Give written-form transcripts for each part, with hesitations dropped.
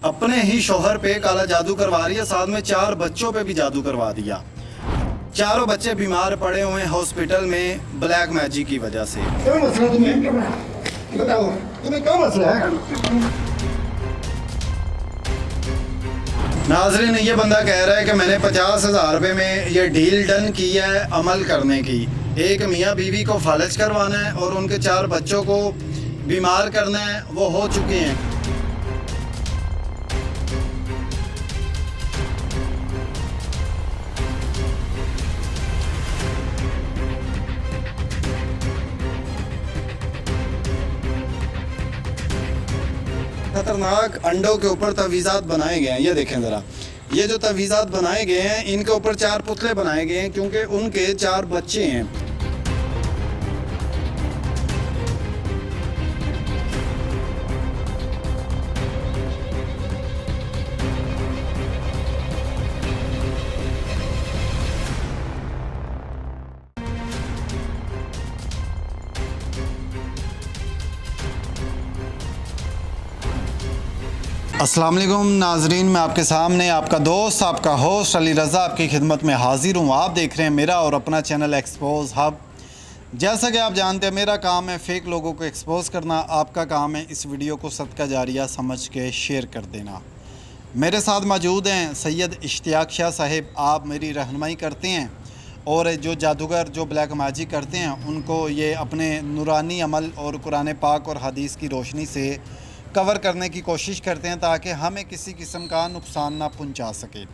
अपने ही शौहर पे काला जादू करवा रही है, साथ में 4 बच्चों पे भी जादू करवा दिया। चारों बच्चे बीमार पड़े हुए हैं हॉस्पिटल में ब्लैक मैजिक की वजह से। क्या मसला तुम्हें बताओ, तुम्हें क्या मसला है? नाजरीन, ये बंदा कह रहा है कि मैंने 50,000 रुपये में ये डील डन की है अमल करने की। एक मियाँ बीवी को फालज करवाना है और उनके 4 बच्चों को बीमार करना है, वो हो चुके हैं। खतरनाक अंडों के ऊपर तवीज़ात बनाए गए हैं। ये देखें ज़रा, ये जो तवीज़ात बनाए गए हैं इनके ऊपर 4 पुतले बनाए गए हैं क्योंकि उनके 4 बच्चे हैं। अस्सलाम वालेकुम नाजरीन, मैं आपके सामने आपका दोस्त, आपका होस्ट अली रज़ा आपकी खिदमत में हाज़िर हूँ। आप देख रहे हैं मेरा और अपना चैनल एक्सपोज हब। जैसा कि आप जानते हैं मेरा काम है फ़ेक लोगों को एक्सपोज करना, आपका काम है इस वीडियो को सदका जारिया समझ के शेयर कर देना। मेरे साथ मौजूद हैं सैयद इश्तियाक शाह साहिब। आप मेरी रहनुमाई करते हैं और जो जादूगर जो ब्लैक मैजिक करते हैं उनको ये अपने नूरानी अमल और कुरान पाक और हदीस की रोशनी से कवर करने की कोशिश करते हैं ताकि हमें किसी किस्म का नुकसान ना पहुंचा सके।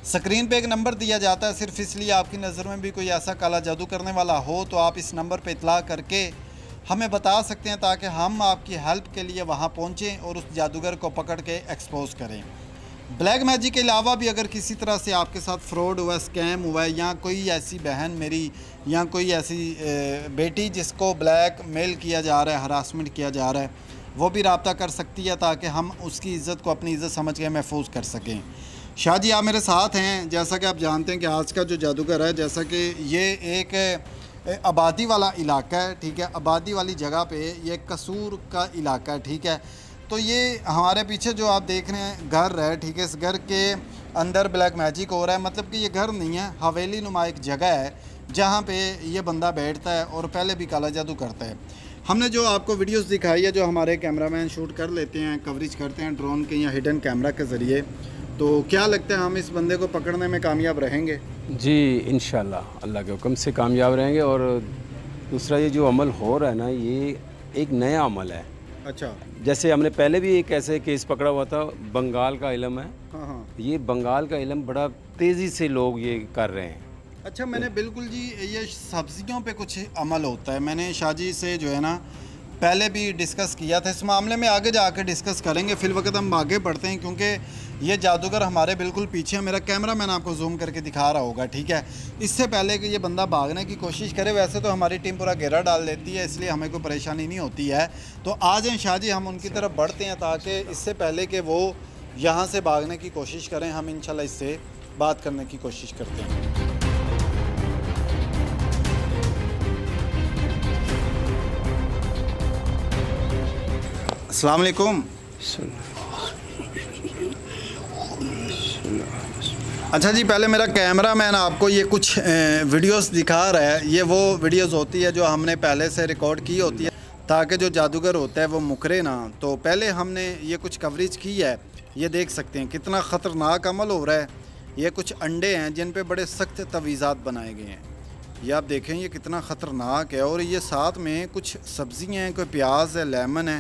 स्क्रीन पे एक नंबर दिया जाता है सिर्फ इसलिए आपकी नज़र में भी कोई ऐसा काला जादू करने वाला हो तो आप इस नंबर पे इतला करके हमें बता सकते हैं ताकि हम आपकी हेल्प के लिए वहां पहुंचें और उस जादूगर को पकड़ के एक्सपोज करें। ब्लैक मैजिक के अलावा भी अगर किसी तरह से आपके साथ फ्रॉड हुआ, स्कैम हुआ है, या कोई ऐसी बहन मेरी या कोई ऐसी बेटी जिसको ब्लैक मेल किया जा रहा है, हरासमेंट किया जा रहा है, वो भी रब्ता कर सकती है ताकि हम उसकी इज़्ज़त को अपनी इज़्ज़त समझ के महफूज कर सकें। शाह जी आप मेरे साथ हैं। जैसा कि आप जानते हैं कि आज का जो जादूगर है, जैसा कि ये एक आबादी वाला इलाका है, ठीक है, आबादी वाली जगह पे ये कसूर का इलाका है, ठीक है। तो ये हमारे पीछे जो आप देख रहे हैं घर है, ठीक है, इस घर के अंदर ब्लैक मैजिक हो रहा है। मतलब कि ये घर नहीं है, हवेली नुमा एक जगह है जहाँ पे ये बंदा बैठता है और पहले भी काला जादू करता है। हमने जो आपको वीडियोस दिखाई है, जो हमारे कैमरामैन शूट कर लेते हैं, कवरेज करते हैं ड्रोन के या हिडन कैमरा के ज़रिए, तो क्या लगता है हम इस बंदे को पकड़ने में कामयाब रहेंगे? जी इंशाल्लाह अल्लाह के हुक्म से कामयाब रहेंगे। और दूसरा ये जो अमल हो रहा है ना, ये एक नया अमल है। अच्छा, जैसे हमने पहले भी एक ऐसे केस पकड़ा हुआ था, बंगाल का इलम है। हाँ हाँ, ये बंगाल का इलम बड़ा तेज़ी से लोग ये कर रहे हैं। अच्छा, मैंने बिल्कुल जी ये सब्जियों पे कुछ अमल होता है, मैंने शाह जी से जो है ना पहले भी डिस्कस किया था। इस मामले में आगे जाकर डिस्कस करेंगे। फिल वक्त हम आगे बढ़ते हैं क्योंकि ये जादूगर हमारे बिल्कुल पीछे है। मेरा कैमरा मैन आपको जूम करके दिखा रहा होगा, ठीक है। इससे पहले कि ये बंदा भागने की कोशिश करे, वैसे तो हमारी टीम पूरा घेरा डाल देती है, इसलिए हमें कोई परेशानी नहीं होती है। तो आ जाएँ शाह जी, हम उनकी तरफ बढ़ते हैं ताकि इससे पहले कि वो यहाँ से भागने की कोशिश करें, हम इंशाल्लाह इससे बात करने की कोशिश करते हैं। अस्सलाम वालेकुम। अच्छा जी, पहले मेरा कैमरा मैन आपको ये कुछ वीडियोस दिखा रहा है। ये वो वीडियोस होती है जो हमने पहले से रिकॉर्ड की होती है ताकि जो जादूगर होता है वो मुकरे ना। तो पहले हमने ये कुछ कवरेज की है। ये देख सकते हैं कितना ख़तरनाक अमल हो रहा है। ये कुछ अंडे हैं जिन पे बड़े सख्त तवीज़ात बनाए गए हैं। ये आप देखें ये कितना ख़तरनाक है। और ये साथ में कुछ सब्ज़ियाँ हैं, कोई प्याज है, लेमन है।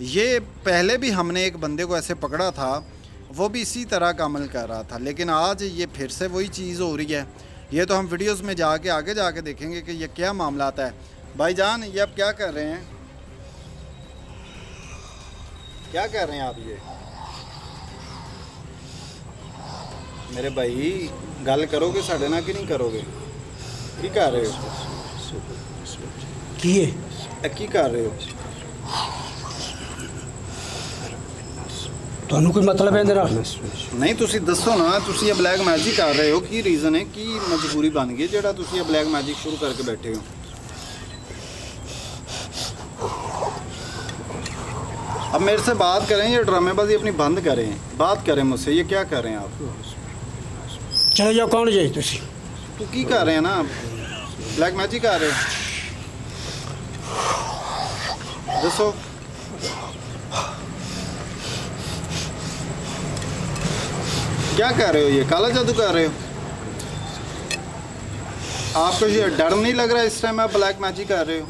ये पहले भी हमने एक बंदे को ऐसे पकड़ा था, वो भी इसी तरह का अमल कर रहा था, लेकिन आज ये फिर से वही चीज़ हो रही है। ये तो हम वीडियोस में जाके आगे जाके देखेंगे कि ये क्या मामला है। भाईजान ये आप क्या कर रहे हैं? क्या कर रहे हैं आप? ये मेरे भाई गल करोगे साढ़े ना कि नहीं करोगे? की कर रहे हो? की कर रहे हो? ਤੁਹਾਨੂੰ ਕੋਈ ਮਤਲਬ ਹੈ ਇਹਦੇ ਨਾਲ? ਨਹੀਂ ਤੁਸੀਂ ਦੱਸੋ ਨਾ, ਤੁਸੀਂ ਇਹ ਬਲੈਕ ਮੈਜਿਕ ਕਰ ਰਹੇ ਹੋ, ਕੀ ਰੀਜ਼ਨ ਹੈ, ਕੀ ਮਜਬੂਰੀ ਬਣ ਗਈ ਜਿਹੜਾ ਤੁਸੀਂ ਇਹ ਬਲੈਕ ਮੈਜਿਕ ਸ਼ੁਰੂ ਕਰਕੇ ਬੈਠੇ ਹੋ? अब मेरे से बात करें, ये ड्रामेबाजी अपनी बंद करें, बात करें मुझसे। ये क्या कर रहे हैं आप? चले जाओ, कौन जाए तुसी? तो की कर रहे हैं ना, ब्लैक मैजिक कर रहे हो? दसो क्या कर रहे हो? ये काला जादू कर रहे हो? आपको ये डर नहीं लग रहा इस टाइम आप ब्लैक मैजिक कर रहे हो?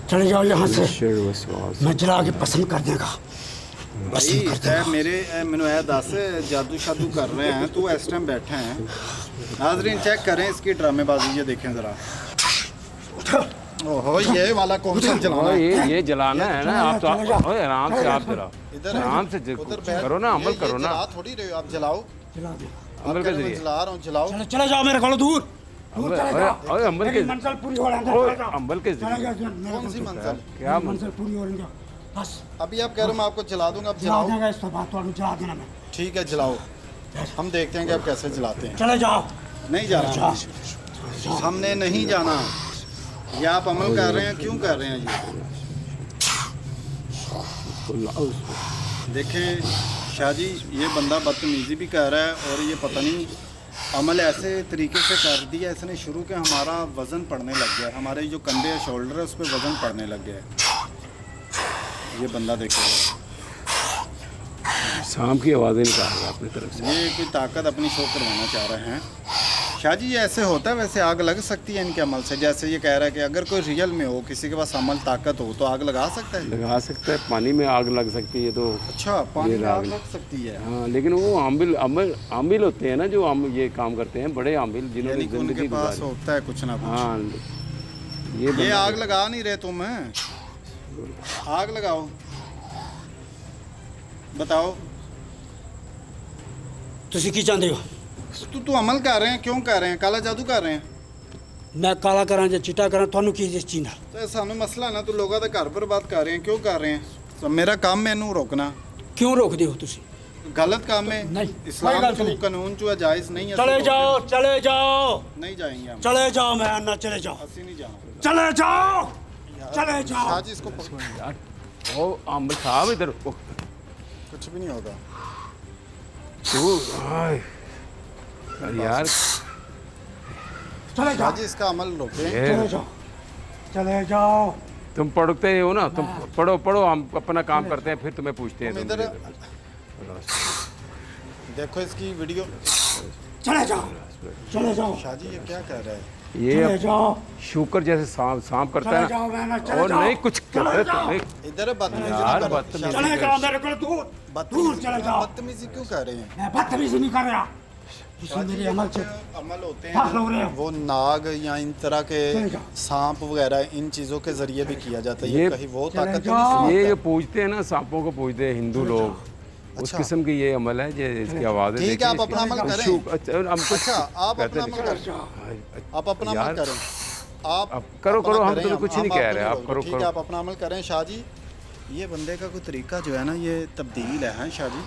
चले जाओ यहाँ से, वसवास मैं जला के पसंद कर देगा। भाई मेरे मैनू ए दस जादू शादू कर रहे हैं, तू इस टाइम बैठे हैं। नाजरीन चेक करें इसकी ड्रामेबाजी, ये देखें ज़रा। ओहो, ये वाला कौन सा जलाना है? ये जलाना है ना। आप तो ओए आराम से, आप जलाओ, इधर आराम से करो ना, अमल करो ना। जला थोड़ी रहे हो आप, जलाओ। जला दे। अमल के जरिए जला रहा हूँ, जलाओ। चले चले जाओ मेरे को दूर दूर चले जाओ। ओए अमल के मेरी मंजिल पूरी हो रही ओए है। अमल के चले जरिए जाओ, कौन सी मंजिल? क्या मंजिल पूरी हो रही है। बस अभी आप कह रहे हो मैं आपको जला दूंगा, अब जला जलाओ। देगा, इस बात तो जला देना। मैं ठीक है, जलाओ। हम देखते हैं कि आप कैसे जलाते हैं। चले जाओ। नहीं जाना, हमने नहीं जाना। ये आप अमल कर रहे हैं, क्यों कर रहे हैं ये? देखें शाह जी, ये बंदा बदतमीज़ी भी कर रहा है, और ये पता नहीं अमल ऐसे तरीके से कर दिया इसने शुरू के, हमारा वज़न पड़ने लग गया। हमारे जो कंधे या शोल्डर है उस पर वज़न पड़ने लग गया है। ये बंदा देखो, सांप की आवाज़ें निकाल रहा है अपनी तरफ से। ये कोई ताकत अपनी शो करवाना चाह रहे हैं। शाह जी, ये ऐसे होता है? वैसे आग लग सकती है इनके अमल से? जैसे ये कह रहा है कि अगर कोई रियल में हो, किसी के पास अमल ताकत हो, तो आग लगा सकता है? लगा सकता है, पानी में आग लग सकती है तो। अच्छा, पानी में आग आग लग सकती है। हाँ, लेकिन वो आमिल होते हैं ना, जो ये काम करते हैं, बड़े आमिल जिन्होंने यानी कि उनके जिंदगी पास गुजारी। होता है कुछ ना कुछ। हाँ, ये बंदा आग लगा नहीं रहे तुम? आग लगाओ, बताओ। तुसी की चाहते हो? तू अमल कर रहे हैं, क्यों कर रहे हैं? काला जादू कर रहे हैं? मैं काला करा या चिट्टा करा, थानू की जिस चीज नाल? तो सानू मसला ना, तू लोगों का घर बर्बाद कर रहे हैं, क्यों कर रहे हैं? तो मेरा काम मैनू रोकना क्यों रोकदे हो तुसी? गलत काम है। नहीं, इस्लाम कोई गलत तो नहीं। कानून जो है जायज़ नहीं है। चले जाओ, चले जाओ, नहीं जाएंगे हम, चले जाओ। मैं अन्ना, चले जाओ, ਅਸੀਂ नहीं जाना। चले जाओ, चले जाओ। शाह जी इसको पकड़ो। यार, ओ आमिल साहब इधर कुछ भी नहीं होगा। तू हाय, यार चले शाह जाओ, जी इसका अमल रोके। चले जाओ, चले जाओ। तुम पढ़ते हो ना, तुम पढ़ो, हम अपना काम करते हैं, फिर तुम्हें पूछते हैं। तुम इधर देखो इसकी वीडियो। चले जाओ, चले जाओ, शाह जी ये क्या कर रहा है? ये चले जाओ, शुकर जैसे सांप करता चले है जाओ। मैं ना, चले और जाओ, नहीं कुछ चले करते जाओ। तुम्हें। इधर बदतमीजी यार, ना करो। बदतमीजी। शाह जी, चले जाओ मेरे को दूर, दूर चले जाओ। बदतमीजी क्यों कर रहे हैं? मैं बदतमीजी नहीं कर रहा। तुसी मेरे अमल से अमल होते फाख हो रहे हैं हो। वो नाग या इन तरह के चले जाओ। सांप वगैरह, इन चीज़ों के जरिए भी किया जाता है। ये ये- कहीं वो चले ताकत तो जाओ। नहीं? ये जो पूजते हैं ना, सांपों को पूजते हैं हिंदू लोग, उस अच्छा। किस्म की ये अमल है। ये इसकी आवाज़ है, ठीक है, आप अपना अमल करें। अच्छा, आप अपना अमल करें। आप अपना अमल करें। आप अब करो, अपना हम करें, तुम्हें कुछ नहीं आपको कह रहे, आप रोक करो, ठीक है, करो। आप अपना अमल करें। शाह जी, ये बंदे का कोई तरीका जो है ना, ये तब्दील है। हाँ शाह जी,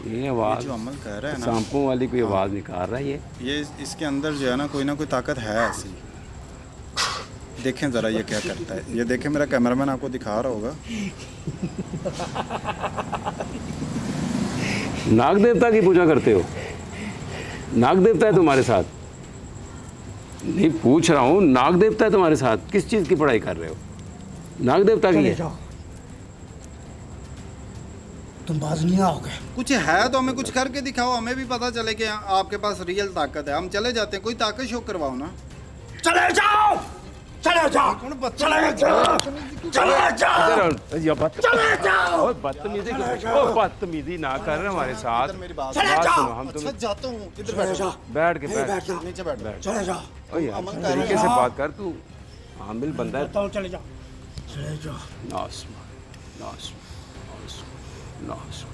ये ये आवाज़ जो अमल कर रहा है ना, सांपों वाली कोई आवाज़ निकाल रहा है ये। इसके अंदर जो है ना कोई ताकत है ऐसी। देखें ज़रा ये क्या करता है। ये देखें, मेरा कैमरामैन आपको दिखा रहा होगा। नाग देवता की पूजा करते हो? नाग देवता है तुम्हारे साथ? नहीं, पूछ रहा हूँ, नाग देवता है तुम्हारे साथ? किस चीज़ की पढ़ाई कर रहे हो? नाग देवता की चले है? जाओ। तुम बाज नहीं आओगे। कुछ है तो हमें कुछ करके दिखाओ, हमें भी पता चले कि आपके पास रियल ताकत है। हम चले जाते हैं, कोई ताकत शो करवाओ ना। चले जाओ, चले जाओ, चले जाओ, चले जाओ, इधर ये चले जाओ। और बदतमीजी ना कर रहे हमारे साथ। इधर मेरी बात चले बात जाओ। सुनो, हम अच्छा, तुम्हें जाता हूँ। इधर चले बैठो, जाओ, बैठ के नहीं बैठ बैठना। नीचे बैठ। चले जाओ, ओ यार, अमल कर तरीके से बात कर तू। आमिल बंदा है। बताओ, चले जाओ, चले जाओ। नास।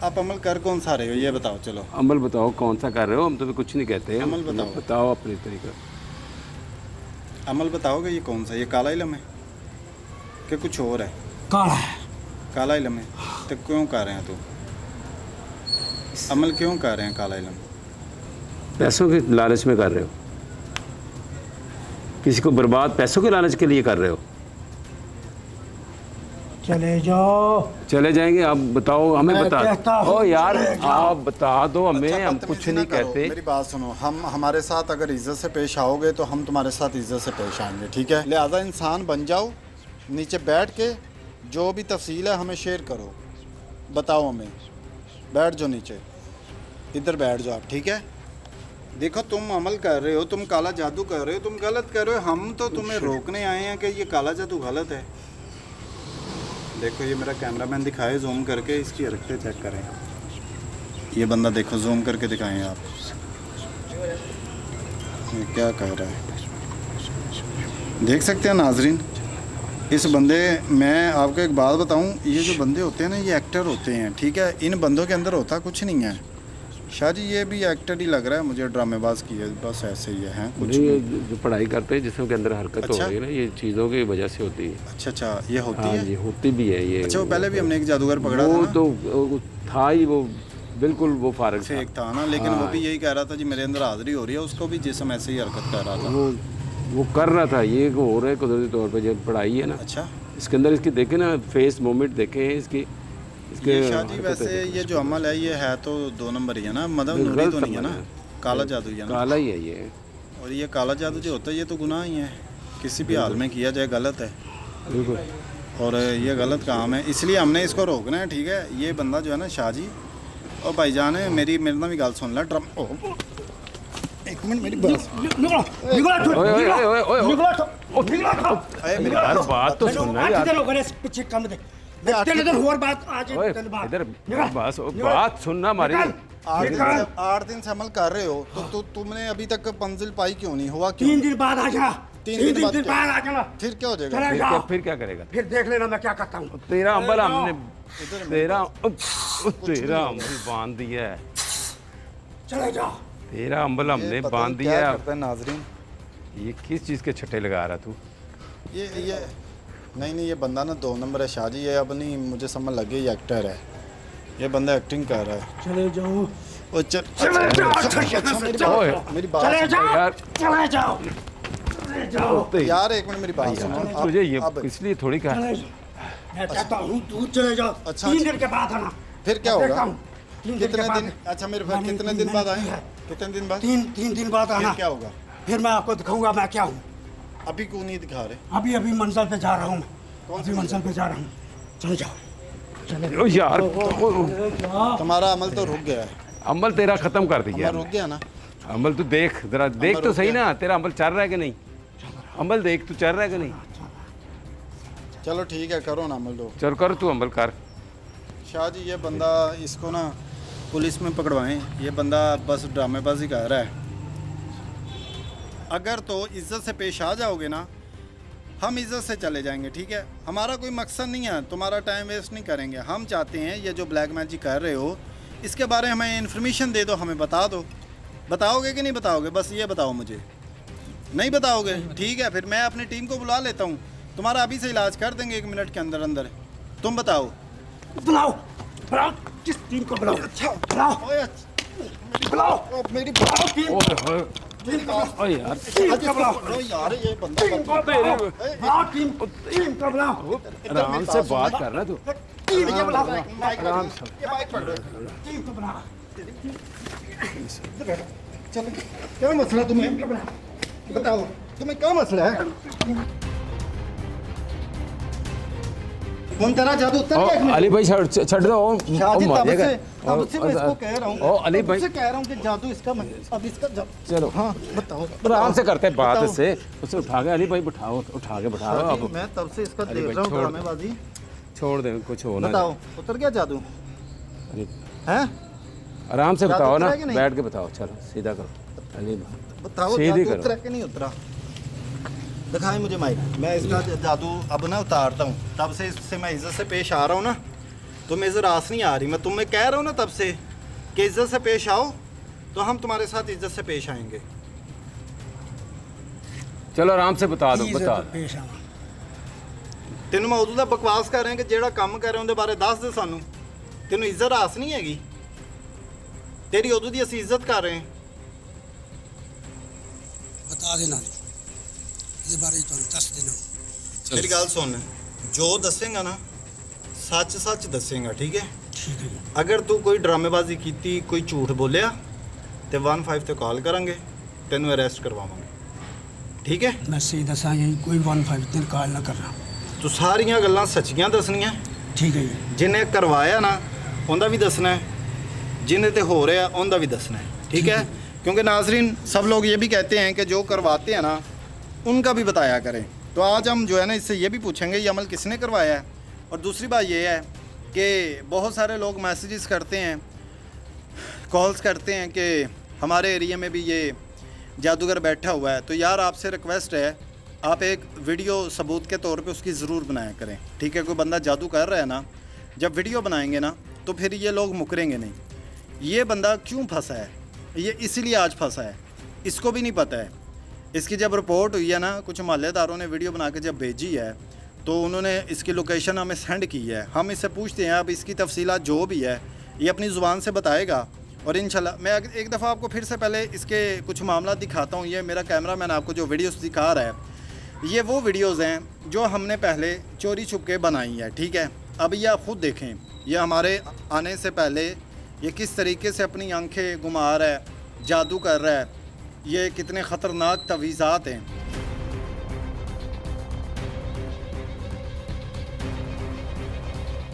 आप अमल कर कौन सा रहे हो ये बताओ। चलो अमल बताओ कौन सा कर रहे हो, हम तुम्हें कुछ नहीं कहते। अमल बताओ। बताओ अपने तरीका। अमल बताओगे ये कौन सा? ये काला इलम है कि कुछ और है? काला है। काला इलम है तो क्यों कर रहे हैं? तो अमल क्यों कर रहे हैं काला इलम? पैसों के लालच में कर रहे हो? किसी को बर्बाद पैसों के लालच के लिए कर रहे हो? चले जाओ। चले जाएंगे? आप बताओ, हमें मैं बता। कहता हूँ, ओ यार चले जाओ। आप बता दो हमें, अच्छा, हम बदतमीजी कुछ ना नहीं करो। कहते। मेरी बात सुनो, हम हमारे साथ अगर इज्जत से पेश आओगे तो हम तुम्हारे साथ इज्जत से पेश आएंगे, ठीक है? लिहाजा इंसान बन जाओ, नीचे बैठ के जो भी तफसील है हमें शेयर करो, बताओ हमें। बैठ जाओ नीचे, इधर बैठ जाओ आप, ठीक है? देखो तुम अमल कर रहे हो, तुम काला जादू कर रहे हो, तुम गलत कर रहे हो, हम तो तुम्हें रोकने आए हैं कि ये काला जादू गलत है। देखो ये मेरा कैमरामैन दिखाए जूम करके, इसकी हरकतें चेक करें। ये बंदा देखो, जूम करके दिखाएं आप, ये क्या कह रहा है, देख सकते हैं नाजरीन। इस बंदे, मैं आपको एक बात बताऊं, ये जो बंदे होते हैं ना, ये एक्टर होते हैं, ठीक है? इन बंदों के अंदर होता कुछ नहीं है। शाह जी ये भी एक्टर ही लग रहा है मुझे, ड्रामेबाज की है, बस ऐसे ही है कुछ नहीं, भी। ये जो पढ़ाई करते हैं जिसमें के अंदर हरकत अच्छा। हो रही है ना, ये चीज़ों की वजह से होती है। अच्छा अच्छा, ये होती हाँ है। जी, होती भी है ये। अच्छा, वो पहले भी हमने एक जादूगर पकड़ा था वो ना, तो वो था ही, वो बिल्कुल वो फारग था। फेक था ना, लेकिन वो हाँ। भी यही कह रहा था जी मेरे अंदर हाजिरी हो रही है, उसको भी जिस्म ऐसे ही हरकत कर रहा था। वो कर रहा था, ये हो रहा है कुदरती तौर पे। जब पढ़ाई है ना, अच्छा, इसके अंदर इसकी देखे ना, फेस मूवमेंट देखे हैं इसकी, इसके ये शाह जी हरकतें वैसे देखें। ये जो अमल है ये है तो 2 नंबर ही है ना, मतलब बिल्कुल नूरी तो गलत नहीं है ना, अमल है। काला जादू ही है ना। काला ही है ये। और ये काला जादू जो होता है ये तो गुनाह ही है, किसी भी हाल में किया जाए गलत है, बिल्कुल। और ये गलत काम है, इसलिए हमने इसको रोकना है, ठीक है? ये बंदा जो है ना शाह जी और भाईजान है, मेरे ना भी गाल सुन ला। ड्रम ओ, एक मिनट मेरी बात निकलो निकलो ओए, ओए, ओए, ओए, ओए, ओए। निकलो। अरे मेरी यार बात तो सुनना यार। दिन हो गए पीछे कम दे। आठ तेरे दिन- दिन और बात आज ओए, दिन बाद। इधर निकल, बस निकल। बात सुनना हमारी। निकल। 8 दिन से अमल कर रहे हो तो तुमने अभी तक मंजिल पाई क्यों नहीं? हुआ क्यों? 3 दिन बाद आ जा। 3 3 दिन बाद दिन क्या? बाद आ जाना। फिर क्या हो जाएगा? चले फिर जाओ। क्या करेगा? फिर देख लेना मैं क्या करता हूँ। तेरा अम्बल चले जाओ। हमने तेरा अम्बल बांध दिया है। चले जाओ। तेरा अम्बल ये हमने पता बांध नहीं दिया क्या है। करता है नाजरीन, ये किस चीज़ के छट्टे लगा रहा तू? ये नहीं ये बंदा ना 2 नंबर है शाह जी, ये अब नहीं मुझे समझ लगे ये एक्टर है, ये बंदा एक्टिंग कर रहा है। चले जाओ। ओ चल चले जाओ। अच्छा, ओए, मेरी बात चले सुनो। जाओ। यार। चले जाओ। चले जाओ। यार एक मिनट मेरी बात सुनो। तुझे ये अब इसलिए थोड़ी कहा। चले जाओ। मैं कहता हूँ तू चले जाओ। अच्छा, 3 दिन के बाद आना। फिर क्या मैं होगा? देखता हूँ। 3 दिन के कितने बाद। दिन? अच्छा मेरे पास कितने दिन बाद आए? कितने दिन बाद? 3 दिन बाद फिर आना। क्या होगा? फिर मैं आपको दिखाऊंगा मैं क्या हूँ। अभी क्यों नहीं दिखा रहे? अभी मंजिल पे जा रहा हूँ मैं। कौन सी अभी मंजिल पे जा रहा हूँ। चले जाओ। चले ओ यार, जाओ। तुम्हारा अमल तो रुक गया है, अमल तेरा खत्म कर दिया अमल रुक गया ना। अमल तू देख जरा, देख तो रुक सही गया। ना, तेरा अमल चल रहा है कि नहीं? अमल देख, तू चल रहा है कि नहीं? चलो ठीक है, करो ना अमल। दो चल कर, तू अमल कर। शाह जी ये बंदा, इसको ना पुलिस में पकड़वाएं, ये बंदा बस ड्रामेबाजी कर रहा है। अगर तो इज्जत से पेश आ जाओगे ना, हम इज्जत से चले जाएंगे, ठीक है? हमारा कोई मकसद नहीं है, तुम्हारा टाइम वेस्ट नहीं करेंगे। हम चाहते हैं ये जो ब्लैक मैजिक कर रहे हो इसके बारे में हमें इन्फॉर्मेशन दे दो, हमें बता दो। बताओगे कि नहीं बताओगे? बस ये बताओ मुझे। नहीं बताओगे? ठीक है, फिर मैं अपनी टीम को बुला लेता हूँ, तुम्हारा अभी से इलाज कर देंगे 1 मिनट के अंदर अंदर। तुम बताओ। बुलाओ। बुलाओ। किस टीम को बुलाओ? अच्छा बुलाओ। बुलाओ मेरी बुलाओ टीम। ओए ओए यार, टीम को बुलाओ। ओ यार ये बंदा टीम को बुलाओ। बुलाओ टीम को बुलाओ। आराम से बात कर रहा तू। टीम को बुलाओ। आराम से ये माइक पकड़ो। टीम को बुलाओ। चलो क्या मसला तुम्हें? बताओ तुम्हें क्या मसला है? कौन तेरा जादू उतर ओ, गया इसमें? अली भाई छड़ दो। शादी तब से मैं इसको कह रहा हूँ। ओ अली तब भाई, से कह रहा हूँ कि जादू इसका अब इसका चलो हाँ बताओ। आराम से करते हैं बात बताओ। इससे। उसे उठा के अली भाई बिठाओ, उठा के बिठाओ। शादी, अब मैं तब से इसका अरे देख भाई, रहा हूँ छोड़। ड्रामेबाजी। छोड़ दे, कुछ हो ना बताओ उतर गया जादू? अली, हैं? आराम से जादू बताओ ना, उतरा कि नहीं? बैठ के बताओ। चलो सीधा करो अली भाई, बताओ सीधी जादू उतरा करो। कि नहीं उतरा? दिखाएं मुझे माइक। मैं इसका जादू अब ना उतारता हूँ। तब से इससे मैं इज्जत से पेश आ रहा हूँ ना, तुम्हें इज्जत रास नहीं आ रही। मैं तुम्हें कह रहा हूँ ना तब से कि इज्जत से पेश आओ, तो हम तुम्हारे साथ इज्जत से पेश आएंगे। चलो आराम से बता दो, बता दो। पेश आवा। ਤੈਨੂੰ ਮੈਂ ਉਦੋਂ ਦਾ ਬਕਵਾਸ ਕਰ ਰਿਹਾ ਕਿ ਜਿਹੜਾ ਕੰਮ ਕਰ ਰਿਹਾ ਉਹਦੇ ਬਾਰੇ ਦੱਸ ਦੇ ਸਾਨੂੰ। ਤੈਨੂੰ ਇੱਜ਼ਤ ਰਾਸ ਨਹੀਂ ਹੈਗੀ? ਤੇਰੀ ਉਦੋਂ ਦੀ ਅਸੀਂ ਇੱਜ਼ਤ ਕਰ ਰਹੇ ਹਾਂ। बता देना ये बारे तो दस देना। ਮੇਰੀ ਗੱਲ ਸੁਣ, ਜੋ ਦੱਸੇਗਾ ਨਾ ਸੱਚ ਸੱਚ ਦੱਸੇਗਾ, ਠੀਕ ਹੈ? ਠੀਕ ਹੈ ਜੀ। ਅਗਰ ਤੂੰ ਕੋਈ ਡਰਾਮੇਬਾਜ਼ੀ ਕੀਤੀ, ਕੋਈ ਝੂਠ ਬੋਲਿਆ ਤੇ 15 ਤੇ ਕਾਲ ਕਰਾਂਗੇ, ਤੈਨੂੰ ਅਰੈਸਟ ਕਰਵਾਵਾਂਗੇ, ਠੀਕ ਹੈ? ਮੈਂ ਸਹੀ ਦੱਸਾਂਗਾ ਜੀ, ਕੋਈ 15 ਤੇ ਕਾਲ ਨਾ ਕਰਨਾ। ਤੂੰ ਸਾਰੀਆਂ ਗੱਲਾਂ ਸੱਚੀਆਂ ਦੱਸਣੀਆਂ। ਠੀਕ ਹੈ ਜੀ। ਜਿਹਨੇ ਕਰਵਾਇਆ ਨਾ ਉਹਦਾ ਵੀ ਦੱਸਣਾ है, ਜਿਹਨੇ ਤੇ हो रहा ਉਹਦਾ भी ਦੱਸਣਾ है, ठीक है? क्योंकि नाजरीन सब लोग ये भी कहते हैं कि जो करवाते हैं ना उनका भी बताया करें। तो आज हम जो है ना इससे ये भी पूछेंगे ये अमल किसने करवाया है। और दूसरी बात ये है कि बहुत सारे लोग मैसेजेस करते हैं, कॉल्स करते हैं कि हमारे एरिया में भी ये जादूगर बैठा हुआ है। तो यार आपसे रिक्वेस्ट है, आप एक वीडियो सबूत के तौर पे उसकी ज़रूर बनाया करें, ठीक है? कोई बंदा जादू कर रहा है ना, जब वीडियो बनाएंगे ना तो फिर ये लोग मुकरेंगे नहीं। ये बंदा क्यों फंसा है, ये इसीलिए आज फंसा है, इसको भी नहीं पता है। इसकी जब रिपोर्ट हुई है ना, कुछ मोहल्लेदारों ने वीडियो बना के जब भेजी है तो उन्होंने इसकी लोकेशन हमें सेंड की है। हम इससे पूछते हैं, अब इसकी तफसीलात जो भी है ये अपनी ज़ुबान से बताएगा। और इंशाल्लाह मैं एक दफ़ा आपको फिर से पहले इसके कुछ मामला दिखाता हूँ। ये मेरा कैमरामैन आपको जो वीडियोस दिखा रहा है, ये वो वीडियोस हैं जो हमने पहले चोरी छुप के बनाई है, ठीक है? अब ये आप ख़ुद देखें, ये हमारे आने से पहले ये किस तरीके से अपनी आंखें घुमा रहा है, जादू कर रहा है, ये कितने ख़तरनाक तवीज़ात हैं।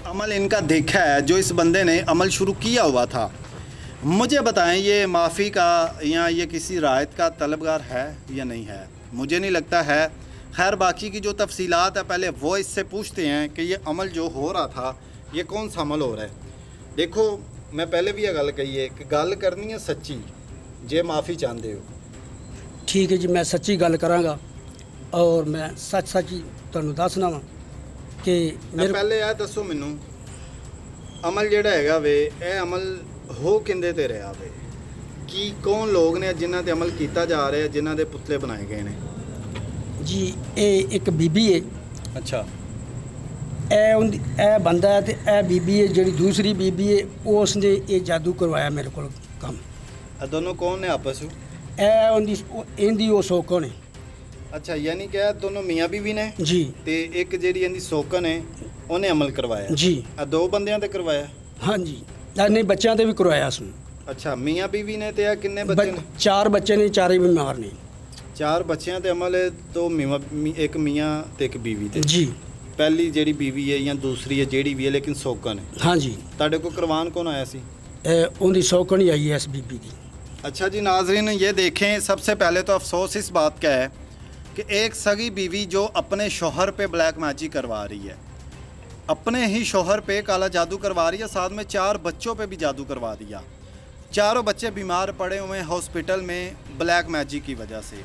अमल इनका देखा है, जो इस बंदे ने अमल शुरू किया हुआ था। मुझे बताएं ये माफ़ी का या ये किसी रायत का तलबगार है या नहीं है? मुझे नहीं लगता है। खैर बाकी की जो तफसीलात है पहले वो इससे पूछते हैं कि ये अमल जो हो रहा था ये कौन सा अमल हो रहा है। देखो मैं पहले भी ये गल कही है कि गल करनी है सच्ची, जे माफ़ी चाहते हो। ठीक है जी, मैं सच्ची गल करांगा और मैं सच सच ही ਤੁਹਾਨੂੰ ਦੱਸਣਾ ਵਾ ਕਿ ਮੇਰੇ ਪਹਿਲੇ ਇਹ ਦੱਸੋ ਮੈਨੂੰ, ਅਮਲ ਜਿਹੜਾ ਹੈਗਾ ਵੇ ਇਹ ਅਮਲ ਹੋ ਕਿੰਦੇ ਤੇ ਰਿਹਾ ਵੇ? ਕੀ ਕੌਣ ਲੋਕ ਨੇ ਜਿਨ੍ਹਾਂ ਤੇ ਅਮਲ ਕੀਤਾ ਜਾ ਰਿਹਾ, ਜਿਨ੍ਹਾਂ ਦੇ ਪੁਤਲੇ ਬਣਾਏ ਗਏ ਨੇ? ਜੀ ਇਹ ਇੱਕ ਬੀਬੀ ਹੈ, ਅੱਛਾ, ਇਹ ਬੰਦਾ ਹੈ ਤੇ ਇਹ ਬੀਬੀ ਹੈ ਜਿਹੜੀ ਦੂਸਰੀ ਬੀਬੀ ਹੈ, ਉਸ ਨੇ ਇਹ ਜਾਦੂ ਕਰਵਾਇਆ ਮੇਰੇ ਕੋਲ ਕੰਮ। ਇਹ ਦੋਨੋਂ ਕੌਣ ਨੇ ਆਪਸ ਵਿੱਚ? ਇਹਦੀ ਉਹ ਸੋਕਣ ਹੈ ਅੱਛਾ, ਯਾਨੀ ਕਿ ਇਹ ਦੋਨੋਂ ਮੀਆਂ ਬੀਵੀ ਨੇ ਜੀ, ਤੇ ਇੱਕ ਜਿਹੜੀ ਇਹਦੀ ਸੋਕਨ ਹੈ ਉਹਨੇ ਅਮਲ ਕਰਵਾਇਆ ਜੀ। ਇਹ ਦੋ ਬੰਦਿਆਂ ਤੇ ਕਰਵਾਇਆ? ਹਾਂਜੀ, ਨਹੀਂ ਬੱਚਿਆਂ ਤੇ ਵੀ ਕਰਵਾਇਆ ਉਸਨੂੰ। ਅੱਛਾ, ਮੀਆਂ ਬੀਵੀ ਨੇ ਤੇ ਇਹ ਕਿੰਨੇ ਬੱਚੇ ਨੇ? 4 ਬੱਚੇ ਨੇ, ਚਾਰੇ ਬਿਮਾਰ ਨੇ। 4 ਬੱਚਿਆਂ ਤੇ ਅਮਲ ਹੈ, ਦੋ ਇੱਕ ਮੀਆਂ ਤੇ ਇੱਕ ਬੀਵੀ ਤੇ। ਜੀ, ਪਹਿਲੀ ਜਿਹੜੀ ਬੀਵੀ ਹੈ ਜਾਂ ਦੂਸਰੀ ਹੈ ਜਿਹੜੀ ਵੀ ਹੈ ਲੇਕਿਨ ਸੋਕਨ ਹੈ। ਹਾਂਜੀ, ਤੁਹਾਡੇ ਕੋਲ करवान कौन आया सी? ਉਹਦੀ ਸੌਕਣ ਹੀ ਆਈ ਹੈ ਇਸ ਬੀਬੀ ਦੀ। अच्छा जी नाजरीन, ये देखें, सबसे पहले तो अफसोस इस बात का है कि एक सगी बीवी जो अपने शोहर पे ब्लैक मैजिक करवा रही है, अपने ही शोहर पे काला जादू करवा रही है, साथ में 4 बच्चों पे भी जादू करवा दिया। चारों बच्चे बीमार पड़े हुए हैं हॉस्पिटल में ब्लैक मैजिक की वजह से।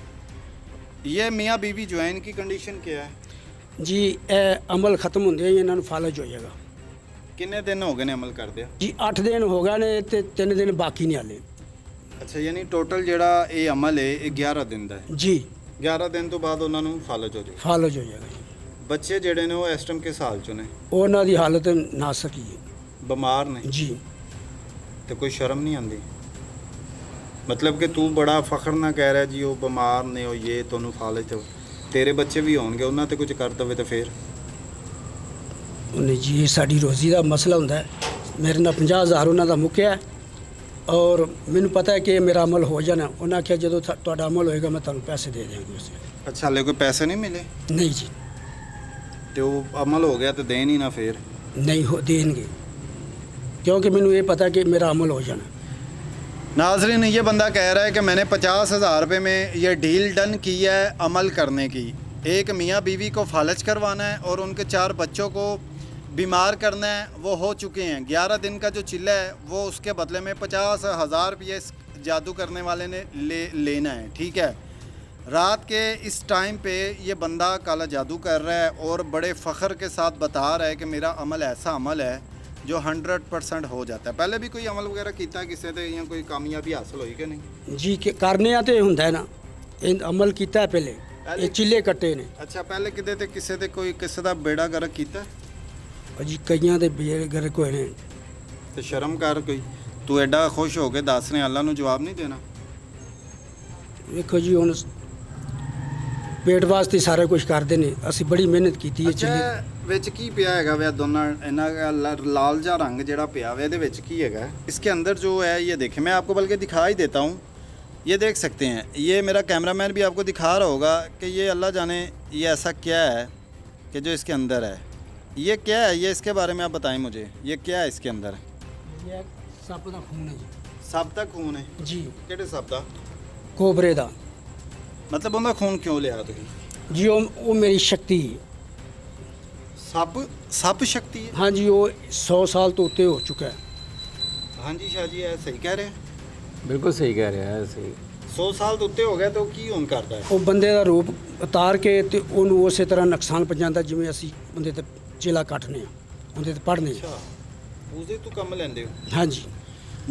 ये मियाँ बीवी जो है इनकी कंडीशन क्या है? जी, अमल ख़त्म होंदे ही इन्हां नूं फालज हो जाएगा। किन्ने दिन हो गए ने अमल कर दिया? जी 8 दिन हो गए ने ते 3 दिन बाकी ने हाले। अच्छा, यानी टोटल ਜਿਹੜਾ ਇਹ ਅਮਲ ਹੈ ਇਹ 11 ਦਿਨ ਦਾ ਹੈ। जी, 11 ਦਿਨ ਤੋਂ ਬਾਅਦ ਉਹਨਾਂ ਨੂੰ ਫਾਲਜ ਹੋ ਜਾਏ। फालज हो जाएगा जी। ਬੱਚੇ ਜਿਹੜੇ ਨੇ ਉਹ ਇਸ ਟਾਈਮ ਕਿਸ ਹਾਲ 'ਚ ਨੇ? ਉਹਨਾਂ ਦੀ ਹਾਲਤ ਨਾ ਸਕੀ ਹੈ ਬਿਮਾਰ ਨੇ ਜੀ। ਤੇ ਕੋਈ ਸ਼ਰਮ ਨਹੀਂ ਆਉਂਦੀ? ਮਤਲਬ ਕਿ ਤੂੰ ਬੜਾ ਫਖਰ ਨਾਲ ਕਹਿ ਰਿਹਾ ਜੀ ਉਹ ਬਿਮਾਰ ਨੇ, ਉਹ ਇਹ ਤੁਹਾਨੂੰ ਫਾਲਜ ਤੇ ਤੇਰੇ ਬੱਚੇ ਵੀ ਹੋਣਗੇ, ਉਹਨਾਂ ਤੇ ਕੁਝ ਕਰ ਦਵੇ ਤੇ ਫੇਰ? ਉਹਨੇ ਜੀ ਇਹ ਸਾਡੀ ਰੋਜ਼ੀ ਦਾ ਮਸਲਾ ਹੁੰਦਾ ਹੈ। ਮੇਰੇ ਨਾਲ 50,000 ਉਹਨਾਂ ਦਾ ਮੁੱਕਿਆ ਹੈ ਔਰ ਮੈਨੂੰ ਪਤਾ ਹੈ ਕਿ ਮੇਰਾ ਅਮਲ ਹੋ ਜਾਣਾ। ਉਹਨਾਂ ਆਖਿਆ ਜਦੋਂ ਤੁਹਾਡਾ ਅਮਲ ਹੋਏਗਾ ਮੈਂ ਤੁਹਾਨੂੰ ਪੈਸੇ ਦੇ ਦਿਆਂਗੀ ਉਸੇ। ਅੱਛਾ, ਹਲੇ ਕੋਈ ਪੈਸੇ ਨਹੀਂ ਮਿਲੇ? ਨਹੀਂ ਜੀ, ਤੇ ਉਹ ਅਮਲ ਹੋ ਗਿਆ ਤੇ ਦੇਣ ਹੀ ਨਾ ਫੇਰ? ਨਹੀਂ ਹੋ ਦੇਣਗੇ क्योंकि मैंने ये पता कि मेरा अमल हो जाना। नाजरीन, ये बंदा कह रहा है कि मैंने 50,000 रुपये में ये डील डन की है अमल करने की। एक मियाँ बीवी को फालज करवाना है और उनके 4 बच्चों को बीमार करना है। वो हो चुके हैं। 11 दिन का जो चिल्ला है वो उसके बदले में 50,000 रुपये जादू करने वाले ने लेना है, ठीक है? रात के इस टाइम पे ये बंदा काला जादू कर रहा है और बड़े फ़ख्र के साथ बता रहा है कि मेरा अमल ऐसा अमल है जो 100% हो जाता है। पहले भी कोई अमल वगैरह किया किसी से या कोई कामयाबी हासिल हुई कि नहीं? जी कि करने तो होंगे ना, अमल किया पहले ये चिल्ले कट्टे ने। अच्छा, पहले किते ते किसी ते कोई किसी दा बेड़ा गर्क कीता? जी कईयां दे बेड़े गर्क होए ने। ते शर्म कर कोई, तू एडा खुश हो के दस रहे अल्लाह नूं जवाब नहीं देना? देखो जी हुण ਪੇਟ ਵਾਸਤੇ ਸਾਰਾ ਕੁਝ ਕਰਦੇ ਨੇ। ਅਸੀਂ ਬੜੀ ਮਿਹਨਤ ਕੀਤੀ ਹੈ ਅੱਛਾ ਵਿੱਚ ਕੀ ਪਿਆ ਹੈਗਾ ਵੇ ਦੋਨਾਂ ਇਹਨਾਂ ਦਾ ਲਾਲ ਜਿਹਾ ਰੰਗ ਜਿਹੜਾ ਪਿਆ ਵੇ ਇਹਦੇ ਵਿੱਚ ਕੀ ਹੈਗਾ इसके अंदर जो है ये देखें मैं आपको बल्कि दिखा ही देता हूँ ये देख सकते हैं ये मेरा कैमरामैन भी आपको दिखा रहा होगा कि ये अल्लाह जाने ये ऐसा क्या है कि जो इसके अंदर है ये क्या है ये इसके बारे में आप बताएं मुझे ये क्या है इसके अंदर ਇਹ ਸੱਪ ਦਾ ਖੂਨ ਹੈ ਸੱਪ ਦਾ ਖੂਨ ਹੈ ਜੀ ਕਿਹੜੇ ਸੱਪ ਦਾ ਕੋਬਰੇ ਦਾ ਮਤਲਬ ਉਹਦਾ ਖੂਨ ਕਿਉਂ ਲਿਆ ਤੁਸੀਂ ਜੀ ਉਹ ਮੇਰੀ ਸ਼ਕਤੀ ਹੈ। ਸੱਪ ਸ਼ਕਤੀ ਹੈ हाँ जी वो 100 साल तो उत्ते हो चुका है। ਹਾਂਜੀ ਸ਼ਾਹ ਜੀ ਇਹ ਸਹੀ ਕਹਿ ਰਹੇ ਹੋ बिल्कुल सही कह रहे हैं, सही। 100 ਸਾਲ ਤੋਂ ਉੱਤੇ ਹੋ ਗਿਆ ਤਾਂ ਉਹ ਕੀ ਹੁਣ ਕਰਦਾ ਹੈ ਉਹ ਬੰਦੇ ਦਾ ਰੂਪ ਉਤਾਰ ਕੇ ਤੇ ਉਹਨੂੰ ਉਸੇ ਤਰ੍ਹਾਂ ਨੁਕਸਾਨ ਪਹੁੰਚਾਉਂਦਾ ਜਿਵੇਂ ਅਸੀਂ ਬੰਦੇ ਤੇ ਚੇਲਾ ਕੱਟਨੇ ਆ ਉਹਦੇ ਤੇ ਪੜਨੇ ਆ। अच्छा उससे तो कम लेंदे हो हाँ जी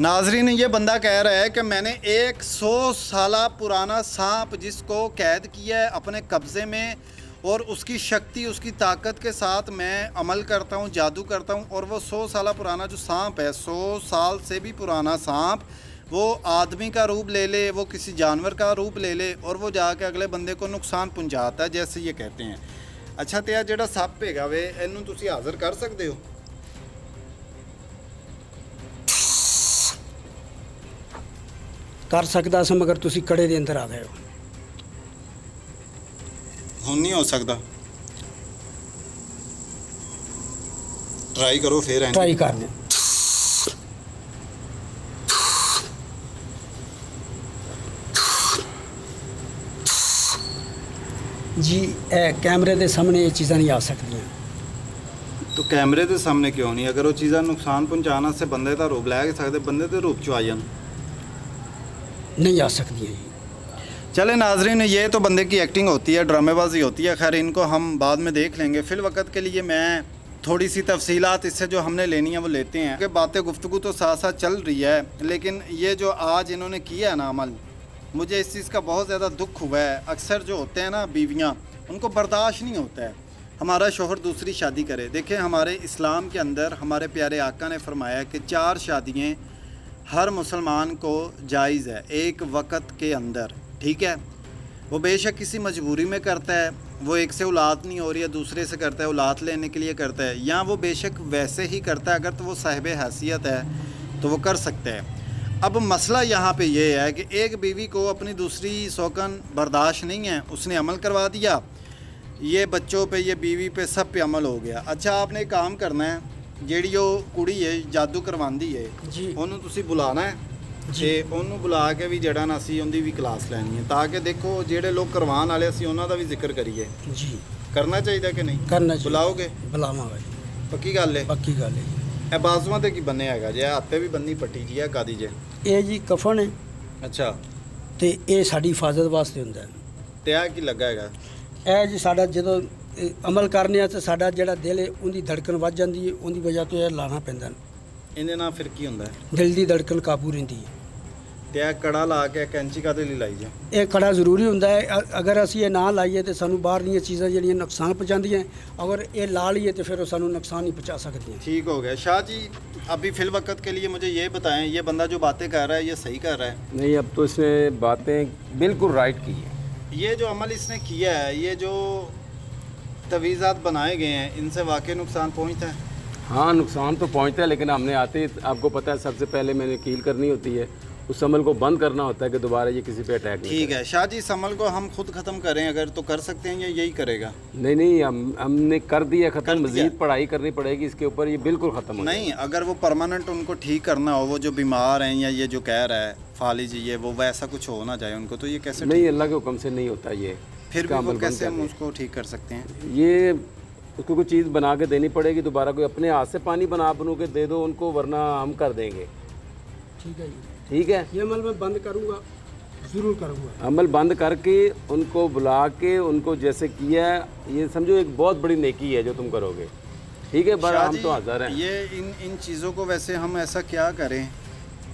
नाजरीन ये बंदा कह रहा है कि मैंने 100 साल पुराना सांप जिसको कैद किया है अपने कब्ज़े में और उसकी शक्ति उसकी ताकत के साथ मैं अमल करता हूँ जादू करता हूँ और वो 100 साल पुराना जो सांप है 100 साल से भी पुराना सांप वो आदमी का रूप ले ले वो किसी जानवर का रूप ले ले और वो जाके अगले बंदे को नुकसान पहुँचाता है जैसे ये कहते हैं। अच्छा तो यह ਜਿਹੜਾ ਸੱਪ ਹੈਗਾ ਵੇ ਇਹਨੂੰ ਤੁਸੀਂ ਹਾਜ਼ਰ ਕਰ ਸਕਦੇ ਹੋ ਕਰ ਸਕਦਾ ਸੀ ਮਗਰ ਤੁਸੀਂ ਕੜੇ ਦੇ ਅੰਦਰ ਆ ਗਏ ਹੋ। ਹੁਣ ਨਹੀਂ ਹੋ ਸਕਦਾ ਟਰਾਈ ਕਰੋ ਫੇਰ ਟਰਾਈ ਕਰਨੇ ਜੀ ਇਹ ਕੈਮਰੇ ਦੇ ਸਾਹਮਣੇ ਇਹ ਚੀਜ਼ਾਂ ਨਹੀਂ ਆ ਸਕਦੀਆਂ। तो कैमरे के सामने क्यों नहीं अगर वो चीज़ा नुकसान पहुँचाने से बंदे का रूप लै सकते बंदे के रूप च आ जान नहीं आ सकती है जी। चले नाजरीन ये तो बंदे की एक्टिंग होती है ड्रामेबाजी होती है खैर इनको हम बाद में देख लेंगे फिल वक्त के लिए मैं थोड़ी सी तफसीलात इससे जो हमने लेनी है वो लेते हैं कि बातें गुफ्तगू तो साथ साथ चल रही है लेकिन ये जो आज इन्होंने किया है ना अमल मुझे इस चीज़ का बहुत ज़्यादा दुख हुआ है। अक्सर जो होते हैं ना बीवियाँ उनको बर्दाश्त नहीं होता है हमारा शोहर दूसरी शादी करे। देखें हमारे इस्लाम के अंदर हमारे प्यारे आका ने फरमाया कि 4 शादियाँ हर मुसलमान को जायज़ है एक वक्त के अंदर ठीक है। वो बेशक किसी मजबूरी में करता है वो एक से औलाद नहीं हो रही है दूसरे से करता है औलाद लेने के लिए करता है या वो बेशक वैसे ही करता है अगर तो वो साहिब हैसियत है तो वो कर सकता है। अब मसला यहाँ पे ये है कि एक बीवी को अपनी दूसरी सौकन बर्दाश्त नहीं है उसने अमल करवा दिया ये बच्चों पे ये बीवी पे सब पे अमल हो गया। अच्छा आपने एक काम करना है ਜਿਹੜੀ ਉਹ ਕੁੜੀ ਹੈ ਜਾਦੂ ਕਰਵਾਉਂਦੀ ਹੈ ਜੀ ਉਹਨੂੰ ਤੁਸੀਂ ਬੁਲਾਣਾ ਹੈ ਤੇ ਉਹਨੂੰ ਬੁਲਾ ਕੇ ਵੀ ਜਿਹੜਾ ਨਾ ਅਸੀਂ ਉਹਦੀ ਵੀ ਕਲਾਸ ਲੈਣੀ ਹੈ ਤਾਂ ਕਿ ਦੇਖੋ ਜਿਹੜੇ ਲੋਕ ਕਰਵਾਉਣ ਵਾਲੇ ਅਸੀਂ ਉਹਨਾਂ ਦਾ ਵੀ ਜ਼ਿਕਰ ਕਰੀਏ ਜੀ ਕਰਨਾ ਚਾਹੀਦਾ ਕਿ ਨਹੀਂ ਕਰਨਾ ਚਾਹੀਦਾ ਬੁਲਾਓਗੇ ਬੁਲਾਵਾਂਗਾ ਜੀ ਪੱਕੀ ਗੱਲ ਹੈ ਪੱਕੀ ਗੱਲ ਹੈ ਜੀ। ਇਹ ਬਾਜ਼ੂਆਂ ਤੇ ਕੀ ਬੰਨੇ ਹੈਗਾ ਜੇ ਹੱਥੇ ਵੀ ਬੰਨੀ ਪੱਟੀ ਜੀ ਹੈ ਕਾਦੀ ਜੇ ਇਹ ਜੀ ਕਫਨ ਹੈ ਅੱਛਾ ਤੇ ਇਹ ਸਾਡੀ ਹਿਫਾਜ਼ਤ ਵਾਸਤੇ ਹੁੰਦਾ ਹੈ। ਤੇ ਆ ਕੀ ਲੱਗਾ ਹੈਗਾ ਇਹ ਜੀ ਸਾਡਾ ਜਦੋਂ ਅਮਲ ਕਰਨੇ ਆ ਤੇ ਸਾਡਾ ਜਿਹੜਾ ਦਿਲ ਹੈ ਉਹਦੀ ਧੜਕਣ ਵੱਧ ਜਾਂਦੀ ਹੈ ਉਹਦੀ ਵਜ੍ਹਾ ਤੋਂ ਇਹ ਲਾਣਾ ਪੈਂਦਾ ਇਹਦੇ ਨਾਲ ਫਿਰ ਕੀ ਹੁੰਦਾ ਹੈ ਦਿਲ ਦੀ ਧੜਕਣ ਕਾਬੂ ਰਹਿੰਦੀ ਹੈ। ਤੇ ਆ ਕੜਾ ਲਾ ਕੇ ਕੈਂਚੀ ਕਾਦੇ ਲਈ ਲਾਈ ਜੇ ਇਹ ਕੜਾ ਜ਼ਰੂਰੀ ਹੁੰਦਾ ਹੈ ਅਗਰ ਅਸੀਂ ਇਹ ਨਾ ਲਾਈਏ ਤੇ ਸਾਨੂੰ ਬਾਹਰ ਦੀਆਂ ਚੀਜ਼ਾਂ ਜਿਹੜੀਆਂ ਨੁਕਸਾਨ ਪਹੁੰਚਾਉਂਦੀਆਂ ਅਗਰ ਇਹ ਲਾ ਲਈਏ ਤੇ ਫਿਰ ਉਹ ਸਾਨੂੰ ਨੁਕਸਾਨ ਨਹੀਂ ਪਹੁੰਚਾ ਸਕਦੀਆਂ। ठीक हो गया शाह जी अभी फिल वक्त के लिए मुझे ये बताएं ये बंदा जो बातें कर रहा है ये सही कर रहा है नहीं, अब तो इसने बातें बिल्कुल राइट की है। ये जो अमल इसने किया है ये जो तवीज़ात बनाए गए हैं इनसे वाकई नुकसान पहुंचता है हाँ नुकसान तो पहुंचता है लेकिन हमने आते ही आपको पता है सबसे पहले मैंने कील करनी होती है उस अमल को बंद करना होता है कि दोबारा ये किसी पे अटैक नहीं ठीक है शाह जी इस अमल को हम खुद ख़त्म करें अगर तो कर सकते हैं या यही करेगा नहीं नहीं हमने कर दिया कर ख़त्म दिया। मज़ीद पढ़ाई करनी पड़ेगी इसके ऊपर ये बिल्कुल ख़त्म हो नहीं अगर वो परमानेंट उनको ठीक करना हो वो जो बीमार हैं या ये जो कह रहा है फाली जी ये वो वैसा कुछ हो ना जाए उनको तो ये कैसे नहीं अल्लाह के हुक्म से नहीं होता ये फिर इसका भी वो अमल बंद कैसे कर हम दें। उसको ठीक कर सकते हैं ये उसको कोई चीज़ बना के देनी पड़ेगी दोबारा कोई अपने हाथ से पानी बना के दे दो उनको वरना हम कर देंगे ठीक है जी ठीक है। ये अमल मैं बंद करूँगा ज़रूर करूँगा। अमल बंद करके उनको बुला के उनको जैसे किया ये समझो एक बहुत बड़ी नेकी है जो तुम करोगे ठीक है। पर शाह हम जी, तो हाज़र हैं ये इन चीज़ों को वैसे हम ऐसा क्या करें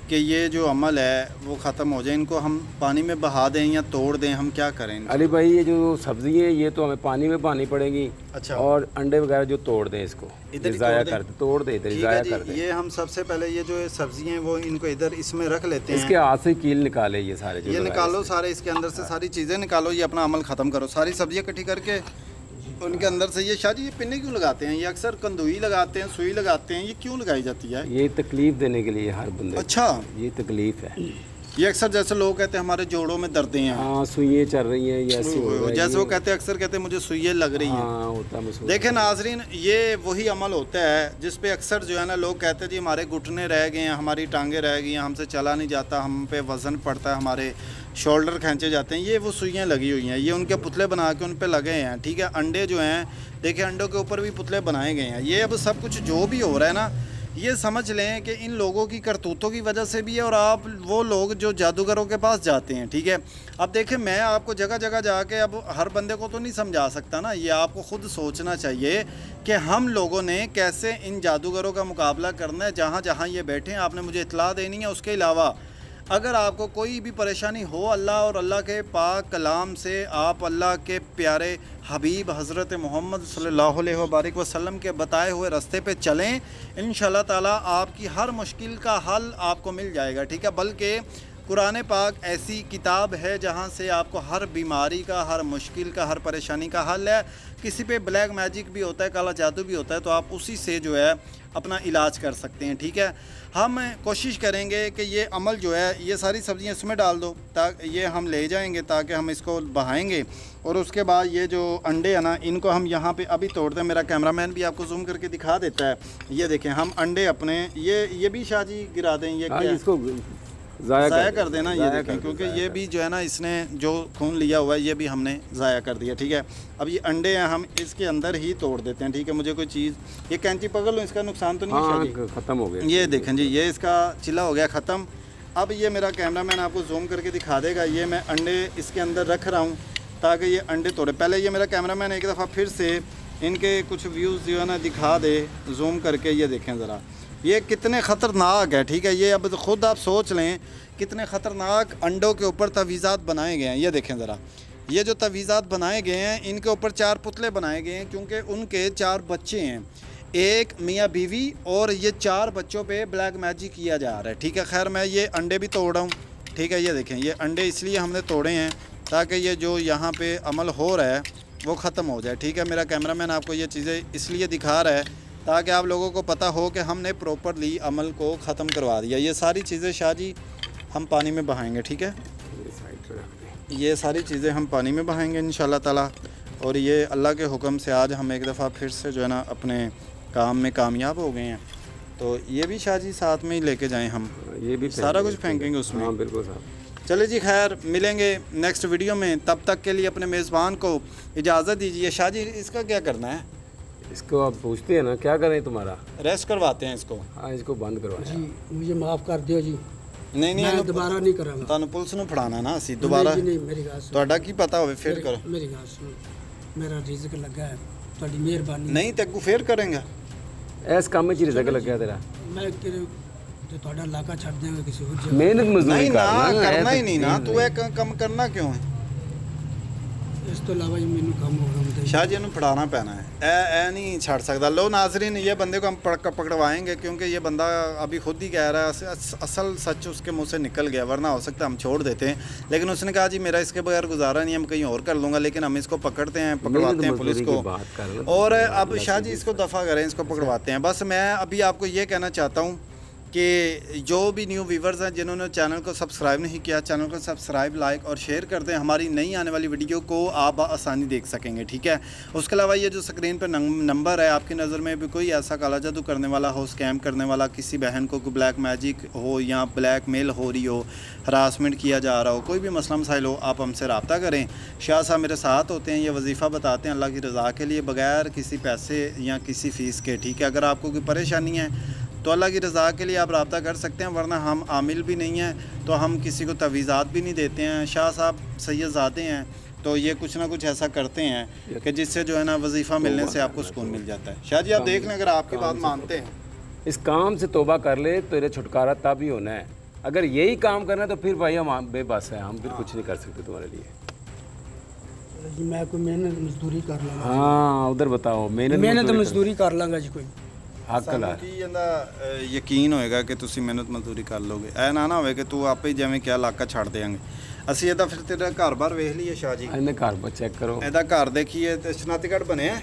कि ये जो अमल है वो ख़त्म हो जाए, इनको हम पानी में बहा दें या तोड़ दें, हम क्या करें इनको? अली भाई ये जो सब्ज़ी है ये तो हमें पानी में बहानी पड़ेगी। अच्छा। और अंडे वगैरह जो तोड़ दें इसको, इधर ही ज़ाया तोड़ दें? कर दे, तोड़ दे इधर ही ठीक है ज़ाया जी, कर दे। ये हम सबसे पहले ये जो सब्जियां हैं वो इनको इधर इसमें रख लेते हैं। इसके हाथ से कील निकाले ये सारे जो ये लगाए निकालो इससे। सारे, इसके अंदर से सारी चीज़ें निकालो, ये अपना अमल ख़त्म करो। सारी सब्जियां इकट्ठी करके उनके अंदर से ये शाह जी ये पिन्ने क्यों लगाते हैं? ये अक्सर कंदुई लगाते हैं, सुई लगाते हैं, ये क्यों लगाई जाती है? ये तकलीफ देने के लिए हर बंदे को। अच्छा, ये तकलीफ है। ये अक्सर जैसे लोग कहते हैं हमारे जोड़ों में दर्दें हैं, हाँ सुइयाँ चल रही हैं ये ऐसी हो रहा है, जैसे वो ये- कहते हैं अक्सर कहते हैं मुझे सुइयाँ लग रही हैं। हाँ होता महसूस देखें होता है। नाजरीन, ये वही अमल होता है जिस पे अक्सर जो है ना लोग कहते हैं जी हमारे घुटने रह गए हैं, हमारी टांगें रह गई हैं, हमसे चला नहीं जाता, हम पे वज़न पड़ता है, हमारे शोल्डर खींचे जाते हैं। ये वो सुइयाँ लगी हुई हैं, ये उनके पुतले बना के उन पे लगे हैं। ठीक है, अंडे जो हैं देखिए अंडों के ऊपर भी पुतले बनाए गए हैं। ये अब सब कुछ जो भी हो रहा है ना, ये समझ लें कि इन लोगों की करतूतों की वजह से भी है। और आप वो लोग जो जादूगरों के पास जाते हैं, ठीक है, अब देखें मैं आपको जगह जगह जाके अब हर बंदे को तो नहीं समझा सकता ना, ये आपको खुद सोचना चाहिए कि हम लोगों ने कैसे इन जादूगरों का मुकाबला करना है। जहाँ जहाँ ये बैठे हैं आपने मुझे इत्तला देनी है। उसके अलावा अगर आपको कोई भी परेशानी हो, अल्लाह और अल्लाह के पाक कलाम से आप अल्लाह के प्यारे हबीब हज़रत मोहम्मद सल्लल्लाहु अलैहि वसल्लम के बताए हुए रास्ते पे चलें, इंशाअल्लाह ताला आपकी हर मुश्किल का हल आपको मिल जाएगा। ठीक है, बल्कि कुरान पाक ऐसी किताब है जहाँ से आपको हर बीमारी का, हर मुश्किल का, हर परेशानी का हल है। किसी पे ब्लैक मैजिक भी होता है, काला जादू भी होता है, तो आप उसी से जो है अपना इलाज कर सकते हैं। ठीक है, हम कोशिश करेंगे कि ये अमल जो है ये सारी सब्ज़ियाँ इसमें डाल दो, ताकि ये हम ले जाएंगे, ताकि हम इसको बहाएंगे। और उसके बाद ये जो अंडे हैं ना, इनको हम यहाँ पे अभी तोड़ दें। मेरा कैमरामैन भी आपको जूम करके दिखा देता है। ये देखें, हम अंडे अपने ये भी शाह जी गिरा दें, ये हाँ क्या इसको ज़ाया कर देना, ये ज़ाया देखें, कर दे, क्योंकि ज़ाया ये कर भी जो है ना इसने जो खून लिया हुआ है ये भी हमने ज़ाया कर दिया। ठीक है, अब ये अंडे हैं हम इसके अंदर ही तोड़ देते हैं। ठीक है, मुझे कोई चीज़, ये कैंची पकड़ लो, इसका नुकसान तो नहीं है शाह जी? हाँ ख़त्म हो गया। ये देखें जी, ये इसका चिल्ला हो गया ख़त्म। अब ये मेरा कैमरामैन आपको जूम करके दिखा देगा। ये मैं अंडे इसके अंदर रख रहा हूँ ताकि ये अंडे तोड़े। पहले ये मेरा कैमरामैन एक दफ़ा फिर से इनके कुछ व्यूज़ जो है ना दिखा दे जूम करके। ये देखें ज़रा, ये कितने ख़तरनाक है। ठीक है, ये अब ख़ुद आप सोच लें कितने ख़तरनाक अंडों के ऊपर तवीज़ात बनाए गए हैं। ये देखें ज़रा, ये जो तवीज़ात बनाए गए हैं इनके ऊपर 4 पुतले बनाए गए हैं, क्योंकि उनके 4 बच्चे हैं, एक मियाँ बीवी, और ये 4 बच्चों पे ब्लैक मैजिक किया जा रहा है। ठीक है, खैर मैं ये अंडे भी तोड़ रहा हूँ। ठीक है, ये देखें, ये अंडे इसलिए हमने तोड़े हैं ताकि ये जो यहाँ पे अमल हो रहा है वो ख़त्म हो जाए। ठीक है, मेरा कैमरामैन आपको ये चीज़ें इसलिए दिखा रहा है ताकि आप लोगों को पता हो कि हमने प्रॉपरली अमल को ख़त्म करवा दिया। ये सारी चीज़ें शाह जी हम पानी में बहाएंगे। ठीक है, ये साइड पे रख दें। ये सारी चीज़ें हम पानी में बहाएंगे इंशाल्लाह ताला। और ये अल्लाह के हुक्म से आज हम एक दफ़ा फिर से जो है ना अपने काम में कामयाब हो गए हैं। तो ये भी शाह जी साथ में ही लेके जाएं हम, ये भी सारा कुछ फेंकेंगे उसमें। हाँ बिल्कुल साहब। चले जी, खैर मिलेंगे नेक्स्ट वीडियो में। तब तक के लिए अपने मेज़बान को इजाज़त दीजिए। शाह जी इसका क्या करना है? इसको आप पूछते हैं ना क्या करें तुम्हारा? रेस्ट करवाते हैं इसको? हाँ इसको बंद करवाया। जी मुझे माफ़ कर दियो जी, नहीं मैं नहीं, दोबारा नहीं करांगा। ਤੁਹਾਨੂੰ ਪੁਲਿਸ ਨੂੰ ਫੜਾਣਾ ਨਾ ਅਸੀਂ ਦੁਬਾਰਾ। नहीं, नहीं मेरी बात सुनो, ਤੁਹਾਡਾ ਕੀ ਪਤਾ ਹੋਵੇ ਫਿਰ ਕਰੋ। मेरी बात सुनो, मेरा रिज़्क लगा है, ਤੁਹਾਡੀ ਮਿਹਰਬਾਨੀ। ਨਹੀਂ ਤੇ ਅੱਗੂ ਫੇਰ ਕਰਾਂਗਾ। ਇਸ ਕੰਮ 'ਚ ਰਿਜ਼ਕ ਲੱਗਿਆ ਤੇਰਾ। मैं तेरे ਤੇ ਤੁਹਾਡਾ ਇਲਾਕਾ ਛੱਡ ਦੇਵਾਂਗਾ ਕਿਸੇ ਹੋਰ ਜਗ੍ਹਾ। ਮਿਹਨਤ ਮਜ਼ਦੂਰੀ ਨਹੀਂ ਨਾ ਕਰਨਾ ਕਰਨਾ ਹੀ ਨਹੀਂ ਨਾ, ਤੂੰ ਇਹ ਕੰਮ ਕਰਨਾ ਕਿਉਂ ਹੈ? ਇਸ ਤੋਂ ਇਲਾਵਾ ਜੀ ਮੈਨੂੰ ਕੰਮ ਹੋਰ ਹੁੰਦਾ शाह जी ਨੂੰ ਫੜਾਣਾ ਪੈਣਾ है, ए नहीं छाड़ सकता। लो नाजरीन, ये बंदे को हम पकड़वाएंगे क्योंकि ये बंदा अभी खुद ही कह रहा है, असल सच उसके मुंह से निकल गया, वरना हो सकता है हम छोड़ देते हैं। लेकिन उसने कहा जी मेरा इसके बगैर गुजारा नहीं है, मैं कहीं और कर लूँगा। लेकिन हम इसको पकड़ते हैं, पकड़वाते हैं पुलिस को। और अब शाह जी इसको दफ़ा करें, इसको पकड़वाते हैं। बस मैं अभी आपको ये कहना चाहता हूँ कि जो भी न्यू व्यूवर्स हैं जिन्होंने चैनल को सब्सक्राइब नहीं किया, चैनल को सब्सक्राइब, लाइक और शेयर कर दें। हमारी नई आने वाली वीडियो को आप आसानी देख सकेंगे। ठीक है, उसके अलावा ये जो स्क्रीन पर नंबर है, आपकी नज़र में भी कोई ऐसा काला जादू करने वाला हो, स्कैम करने वाला, किसी बहन को कोई ब्लैक मैजिक हो या ब्लैक मेल हो रही हो, हरासमेंट किया जा रहा हो, कोई भी मसला मसाइल हो, आप हमसे रब्ता करें। शाह साहब मेरे साथ होते हैं, ये वजीफ़ा बताते हैं अल्लाह की रज़ा के लिए, बगैर किसी पैसे या किसी फ़ीस के। ठीक है, अगर आपको कोई परेशानी है तो अल्लाह की रज़ा के लिए आप रब्ता कर सकते हैं, वरना हम आमिल भी नहीं हैं तो हम किसी को तवीज़ात भी नहीं देते हैं। शाह साहब सैयदज़ादे हैं तो ये कुछ ना कुछ ऐसा करते हैं कि जिससे जो है ना वजीफ़ा मिलने से आपको सुकून मिल जाता है। शाह जी आप देख लें, अगर आपकी बात मानते हैं, इस काम से तौबा कर ले तो तेरे छुटकारा तब ही होना है अगर यही काम करना है तो फिर भाई हम बेबस हैं, हम फिर कुछ नहीं कर सकते तुम्हारे लिए। जी मैं कोई मेहनत मजदूरी कर लांगा। हाँ उधर बताओ, मेहनत मजदूरी कर लांगा जी कोई। ਹੱਕ ਲਾ ਸਾਨੂੰ ਕੀ ਇਹਦਾ ਯਕੀਨ ਹੋਏਗਾ ਕਿ ਤੁਸੀਂ ਮਿਹਨਤ ਮਜ਼ਦੂਰੀ ਕਰ ਲੋਗੇ। ਐ ਨਾ ਹੋਵੇ ਕਿ ਤੂੰ ਆਪੇ ਜਿਵੇਂ ਕਿਹਾ ਇਲਾਕਾ ਛੱਡ ਦੇਾਂਗੇ ਅਸੀਂ। ਇਹਦਾ ਫਿਰ ਤੇਰਾ ਘਰ-ਬਾਰ ਵੇਖ ਲਈਏ ਸ਼ਾਹ ਜੀ, ਇਹਨੇ ਘਰ ਪਰ ਚੈੱਕ ਕਰੋ। ਇਹਦਾ ਘਰ ਦੇਖੀਏ ਤੇ ਸ਼ਨਾਖਤੀਕਾਰਡ ਬਣਿਆ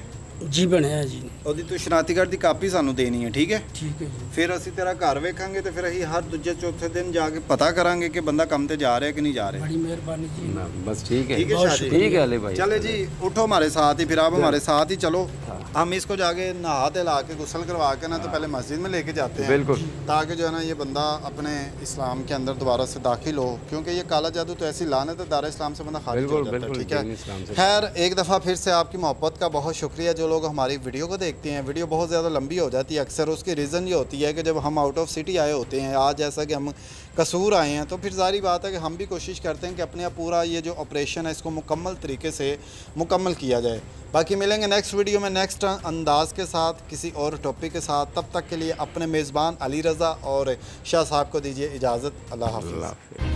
जी ਬਣਿਆ ਜੀ। ਉਹਦੀ ਤੂੰ ਸ਼ਨਾਖਤੀਕਾਰਡ ਦੀ ਕਾਪੀ ਸਾਨੂੰ ਦੇਣੀ ਹੈ, ਠੀਕ ਹੈ। ਠੀਕ ਹੈ ਜੀ। ਫਿਰ ਅਸੀਂ ਤੇਰਾ ਘਰ ਵੇਖਾਂਗੇ ਤੇ ਫਿਰ ਅਸੀਂ ਹਰ ਦੂਜੇ ਚੌਥੇ ਦਿਨ ਜਾ ਕੇ ਪਤਾ ਕਰਾਂਗੇ ਕਿ ਬੰਦਾ ਕੰਮ ਤੇ ਜਾ ਰਿਹਾ ਕਿ नहीं जा रहा। बड़ी मेहरबानी जी। ना, बस ठीक है, ठीक है शाह जी। ठीक है अली भाई। चले जी उठो हमारे साथ ही, फिर आप हमारे साथ ही चलो। हम इसको जाके नहा धुला के गुस्ल करवा के ना तो पहले मस्जिद में लेके जाते हैं, बिल्कुल, ताकि जो है ना ये बंदा अपने इस्लाम के अंदर दोबारा से दाखिल हो, क्योंकि ये काला जादू तो ऐसी लानत है, दारा इस्लाम से बंदा खारिज हो बिल्कुल जाता है, बिल्कुल ठीक दीन इस्लाम है। से। खैर एक दफ़ा फिर से आपकी मोहब्बत का बहुत शुक्रिया। जो लोग हमारी वीडियो को देखते हैं, वीडियो बहुत ज़्यादा लंबी हो जाती है अक्सर, उसकी रीज़न ये होती है कि जब हम आउट ऑफ सिटी आए होते हैं, आज जैसा कि हम कसूर आए हैं, तो फिर ज़ाहिर बात है कि हम भी कोशिश करते हैं कि अपने पूरा ये जो ऑपरेशन है इसको मुकम्मल तरीके से मुकम्मल किया जाए। बाकी मिलेंगे नेक्स्ट वीडियो में नेक्स्ट अंदाज के साथ, किसी और टॉपिक के साथ। तब तक के लिए अपने मेज़बान अली रज़ा और शाह साहब को दीजिए इजाज़त। अल्लाह हाफ़िज़।